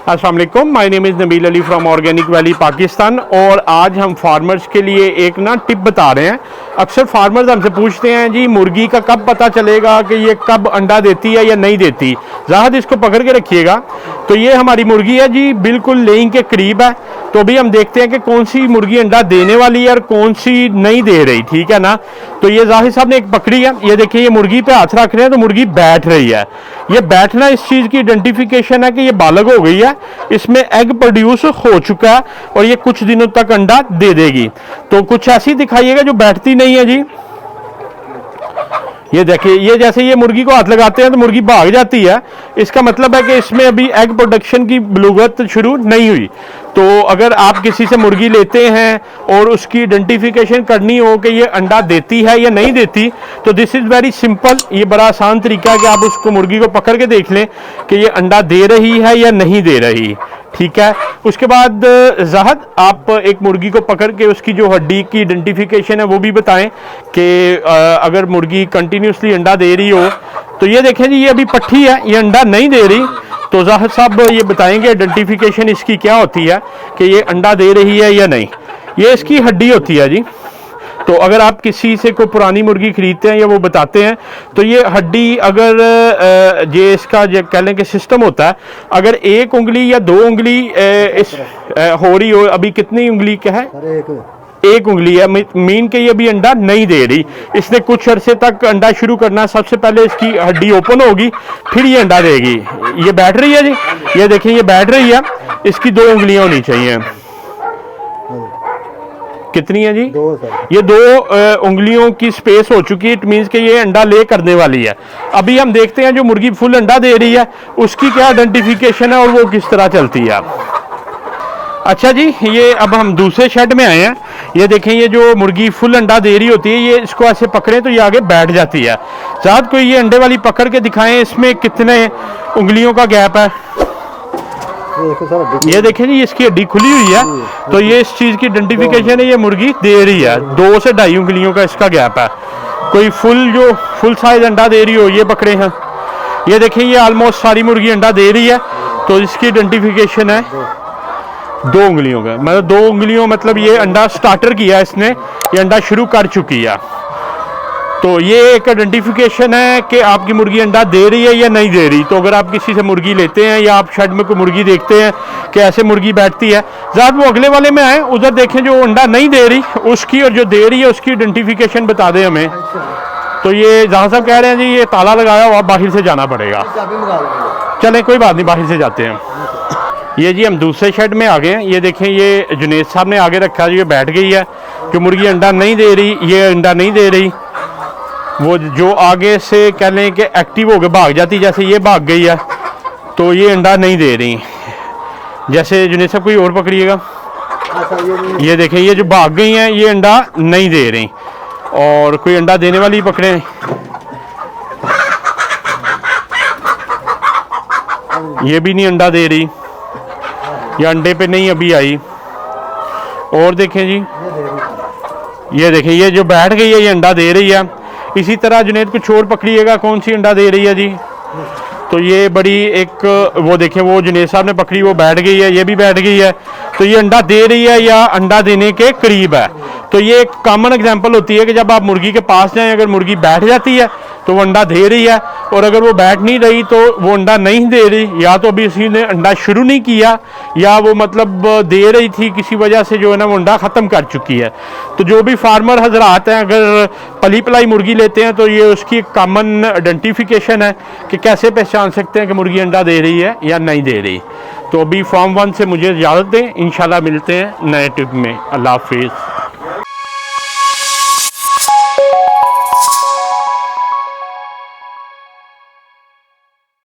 अस्सलाम वालेकुम, my name is Nabeel Ali from organic valley Pakistan. और आज हम फार्मर्स के लिए एक ना टिप बता रहे हैं। अक्सर फार्मर्स हमसे पूछते हैं जी मुर्गी का कब पता चलेगा कि ये कब अंडा देती है या नहीं देती। ज़ाहिद इसको पकड़ के रखिएगा। तो ये हमारी मुर्गी है जी, बिल्कुल लेइंग के करीब है। तो अभी हम देखते हैं कि कौन सी मुर्गी अंडा देने वाली है और कौन सी नहीं दे रही, ठीक है ना। तो ये जाहिद साहब ने एक पकड़ी है, ये देखिए, ये मुर्गी पे हाथ रख रहे हैं तो मुर्गी बैठ रही है। ये बैठना इस चीज़ की आइडेंटिफिकेशन है कि ये बालग हो गई है, इसमें एग प्रोड्यूस हो चुका है और ये कुछ दिनों तक अंडा दे देगी। तो कुछ ऐसी दिखाइएगा जो बैठती नहीं है जी। ये देखिए, ये जैसे ये मुर्गी को हाथ लगाते हैं तो मुर्गी भाग जाती है। इसका मतलब है कि इसमें अभी एग प्रोडक्शन की बलूगत शुरू नहीं हुई। तो अगर आप किसी से मुर्गी लेते हैं और उसकी आइडेंटिफिकेशन करनी हो कि ये अंडा देती है या नहीं देती, तो दिस इज़ वेरी सिंपल। ये बड़ा आसान तरीका है कि आप उसको मुर्गी को पकड़ के देख लें कि ये अंडा दे रही है या नहीं दे रही, ठीक है। उसके बाद ज़ाहिद आप एक मुर्गी को पकड़ के उसकी जो हड्डी की आइडेंटिफिकेशन है वो भी बताएं कि अगर मुर्गी कंटिन्यूसली अंडा दे रही हो। तो ये देखें जी, ये अभी पट्ठी है, ये अंडा नहीं दे रही। तो ज़ाहिद साहब ये बताएंगे आइडेंटिफिकेशन इसकी क्या होती है कि ये अंडा दे रही है या नहीं। ये इसकी हड्डी होती है जी। तो अगर आप किसी से कोई पुरानी मुर्गी खरीदते हैं या वो बताते हैं, तो ये हड्डी अगर ये इसका जो कह लें कि सिस्टम होता है, अगर एक उंगली या दो उंगली इस हो रही हो, अभी कितनी उंगली क्या है, एक उंगली है, मीन के ये भी अंडा नहीं दे रही। इसने कुछ अरसे तक अंडा शुरू करना, सबसे पहले इसकी हड्डी ओपन होगी, फिर ये अंडा देगी। ये बैठ रही है जी, ये देखिए ये बैठ रही है। इसकी दो उंगलियां होनी चाहिए। कितनी है जी? ये दो उंगलियों की स्पेस हो चुकी है। इट मीन्स कि ये अंडा ले करने वाली है। अभी हम देखते हैं जो मुर्गी फुल अंडा दे रही है उसकी क्या आइडेंटिफिकेशन है और वो किस तरह चलती है। अच्छा जी, ये अब हम दूसरे शेड में आए हैं। ये देखें, ये जो मुर्गी फुल अंडा दे रही होती है, ये इसको ऐसे पकड़ें तो ये आगे बैठ जाती है। साथ कोई ये अंडे वाली पकड़ के दिखाएं, इसमें कितने उंगलियों का गैप है। ये देखें जी, इसकी हड्डी खुली हुई है। तो ये इस चीज़ की आइडेंटिफिकेशन है, ये मुर्गी दे रही है। 2 से 2.5 उंगलियों का इसका गैप है। कोई फुल साइज अंडा दे रही हो, ये पकड़े हैं। ये देखें, ये ऑलमोस्ट सारी मुर्गी अंडा दे रही है। तो इसकी आइडेंटिफिकेशन है 2 उंगलियों का, मतलब 2 उंगलियों, मतलब ये अंडा स्टार्टर किया इसने, ये अंडा शुरू कर चुकी है। तो ये एक आइडेंटिफिकेशन है कि आपकी मुर्गी अंडा दे रही है या नहीं दे रही। तो अगर आप किसी से मुर्गी लेते हैं या आप शेड में कोई मुर्गी देखते हैं कि ऐसे मुर्गी बैठती है, ज़्यादा वो अगले वाले में आए, उधर देखें जो अंडा नहीं दे रही उसकी और जो दे रही है उसकी आइडेंटिफिकेशन बता दें हमें। तो ये जहाँ साहब कह रहे हैं जी ये ताला लगाया हुआ, बाहर से जाना पड़ेगा। चलें कोई बात नहीं, बाहर से जाते हैं। ये जी हम दूसरे शेड में आ गए हैं। ये देखें, ये जुनेद साहब ने आगे रखा, ये बैठ गई है। जो मुर्गी अंडा नहीं दे रही, ये अंडा नहीं दे रही। वो जो आगे से कह लें कि एक्टिव होकर भाग जाती, जैसे ये भाग गई है, तो ये अंडा नहीं दे रही। जैसे जुनेद साहब कोई और पकड़िएगा। ये देखें, ये जो भाग गई हैं ये अंडा नहीं दे रही। और कोई अंडा देने वाली पकड़े, ये भी नहीं अंडा दे रही, ये अंडे पे नहीं अभी आई। और देखें जी, ये देखें, ये जो बैठ गई है ये अंडा दे रही है। इसी तरह जुनेद कुछ और पकड़िएगा, कौन सी अंडा दे रही है जी। तो ये बड़ी एक, वो देखें, वो जुनेद साहब ने पकड़ी, वो बैठ गई है, ये भी बैठ गई है। तो ये अंडा दे रही है या अंडा देने के करीब है। तो ये एक कॉमन एग्जांपल होती है कि जब आप मुर्गी के पास जाएं, अगर मुर्गी बैठ जाती है तो वो अंडा दे रही है, और अगर वो बैठ नहीं रही तो वो अंडा नहीं दे रही। या तो अभी इसी ने अंडा शुरू नहीं किया, या वो मतलब दे रही थी किसी वजह से जो है ना वो अंडा ख़त्म कर चुकी है। तो जो भी फार्मर हजरात हैं, अगर पली पलाई मुर्गी लेते हैं तो ये उसकी एक कॉमन आइडेंटिफिकेशन है कि कैसे पहचान सकते हैं कि मुर्गी अंडा दे रही है या नहीं दे रही। तो अभी फॉर्म 1 से मुझे इजाज़त दें, इंशाल्लाह मिलते हैं नए टिप में। अल्लाह हाफिज़।